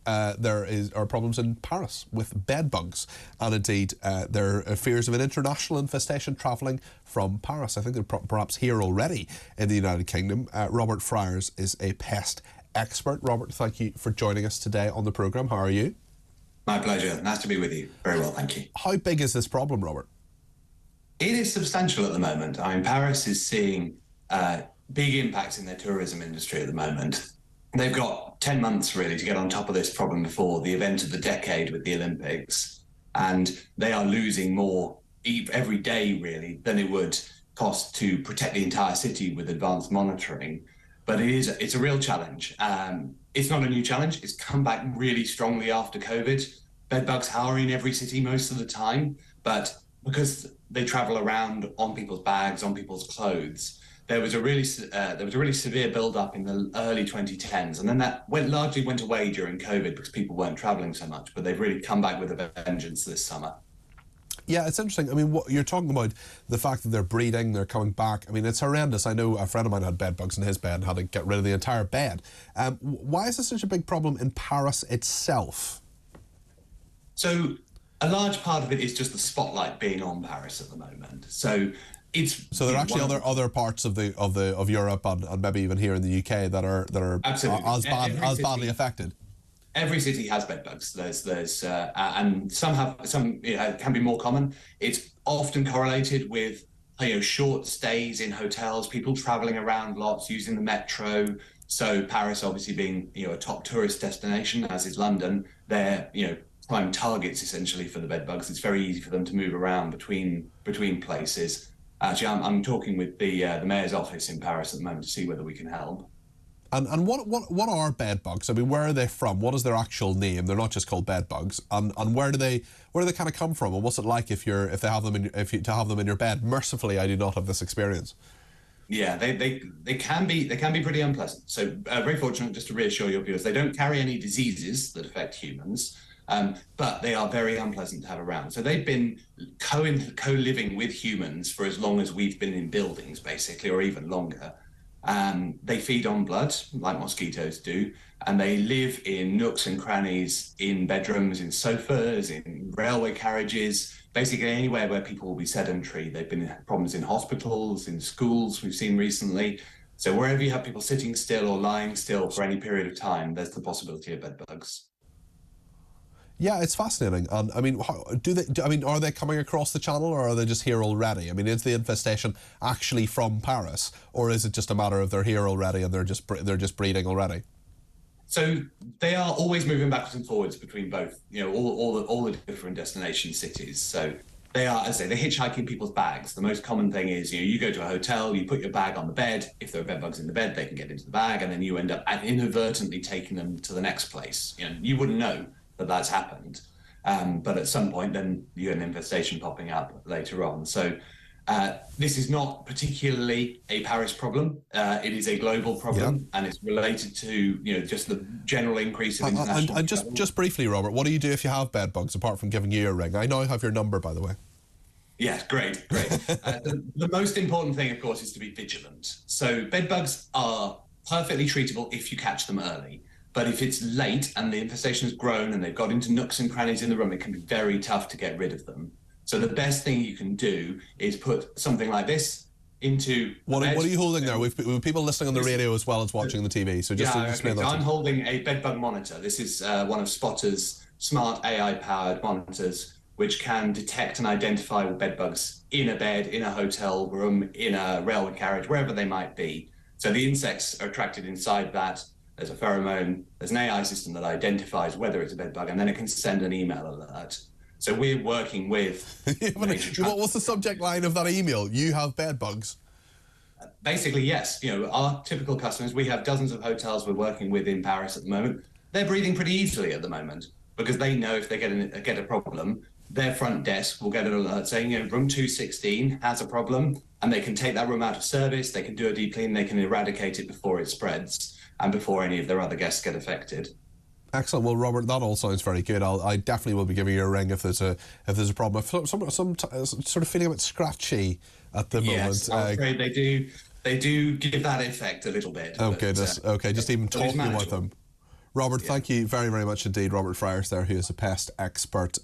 there are problems in Paris with bed bugs, and indeed there are fears of an international infestation travelling from Paris. I think they're perhaps here already in the United Kingdom. Robert Friars is a pest expert. Robert, thank you for joining us today on the programme. How are you? My pleasure. Nice to be with you. Very well, thank you. How big is this problem, Robert? It is substantial at the moment. I mean, Paris is seeing big impacts in their tourism industry at the moment. They've got 10 months, really, to get on top of this problem before the event of the decade with the Olympics. And they are losing more every day, really, than it would cost to protect the entire city with advanced monitoring. But it's a real challenge. It's not a new challenge. It's come back really strongly after COVID. Bedbugs are in every city most of the time, but because they travel around on people's bags, on people's clothes, there was a really severe build-up in the early 2010s, and then that largely went away during COVID because people weren't traveling so much. But they've really come back with a vengeance this summer. Yeah, it's interesting. I mean, what you're talking about, the fact that they're breeding, they're coming back. I mean, it's horrendous. I know a friend of mine had bed bugs in his bed and had to get rid of the entire bed. Why is this such a big problem in Paris itself? So a large part of it is just the spotlight being on Paris at the moment. So there are actually other parts of Europe and maybe even here in the UK that are as badly affected. Every city has bed bugs. And some can be more common. It's often correlated with short stays in hotels, people traveling around lots, using the metro. So Paris, obviously being a top tourist destination, as is London, they're prime targets essentially for the bed bugs. It's very easy for them to move around between places. Actually, I'm talking with the mayor's office in Paris at the moment to see whether we can help. And what are bed bugs? I mean, where are they from? What is their actual name? They're not just called bed bugs. And where do they kind of come from? And what's it like to have them in your bed? Mercifully, I do not have this experience. Yeah, they can be pretty unpleasant. So very fortunate, just to reassure your viewers, they don't carry any diseases that affect humans. But they are very unpleasant to have around. So they've been co-living with humans for as long as we've been in buildings, basically, or even longer. They feed on blood, like mosquitoes do, and they live in nooks and crannies, in bedrooms, in sofas, in railway carriages, basically anywhere where people will be sedentary. They've been problems in hospitals, in schools, we've seen recently. So wherever you have people sitting still or lying still for any period of time, there's the possibility of bed bugs. Yeah, it's fascinating. And I mean, are they coming across the channel, or are they just here already? I mean, is the infestation actually from Paris, or is it just a matter of they're here already and they're just breeding already? So they are always moving backwards and forwards between both, all the different destination cities. So they are, as I say, they're hitchhiking people's bags. The most common thing is, you go to a hotel, you put your bag on the bed. If there are bed bugs in the bed, they can get into the bag, and then you end up inadvertently taking them to the next place. You wouldn't know that that's happened, but at some point then you get an infestation popping up later on. So this is not particularly a Paris problem. It is a global problem, and it's related to just the general increase of international and just briefly, Robert, what do you do if you have bed bugs apart from giving you a ring? I now have your number, by the way. Yes, great. The most important thing, of course, is to be vigilant. So bed bugs are perfectly treatable if you catch them early. But if it's late and the infestation has grown and they've got into nooks and crannies in the room, it can be very tough to get rid of them. So the best thing you can do is put something like this into... What are you holding there? We've people listening on the radio as well as watching the TV. So just explain that. I'm holding a bedbug monitor. This is one of Spotter's smart AI-powered monitors, which can detect and identify bedbugs in a bed, in a hotel room, in a railway carriage, wherever they might be. So the insects are attracted inside that. There's a pheromone, there's an AI system that identifies whether it's a bed bug, and then it can send an email alert. So we're working with... What's the subject line of that email? You have bed bugs? Basically, yes. Our typical customers, we have dozens of hotels we're working with in Paris at the moment. They're breathing pretty easily at the moment because they know if they get a problem, their front desk will get an alert saying, room 216 has a problem, and they can take that room out of service, they can do a deep clean, they can eradicate it before it spreads and before any of their other guests get affected. Excellent. Well, Robert, that all sounds very good. I definitely will be giving you a ring if there's a problem. I'm some sort of feeling a bit scratchy at the moment. Yes, I'm afraid they do give that effect a little bit. Oh, goodness. Okay, just even talking about them. Robert, thank you very, very much indeed. Robert Friars there, who is a pest expert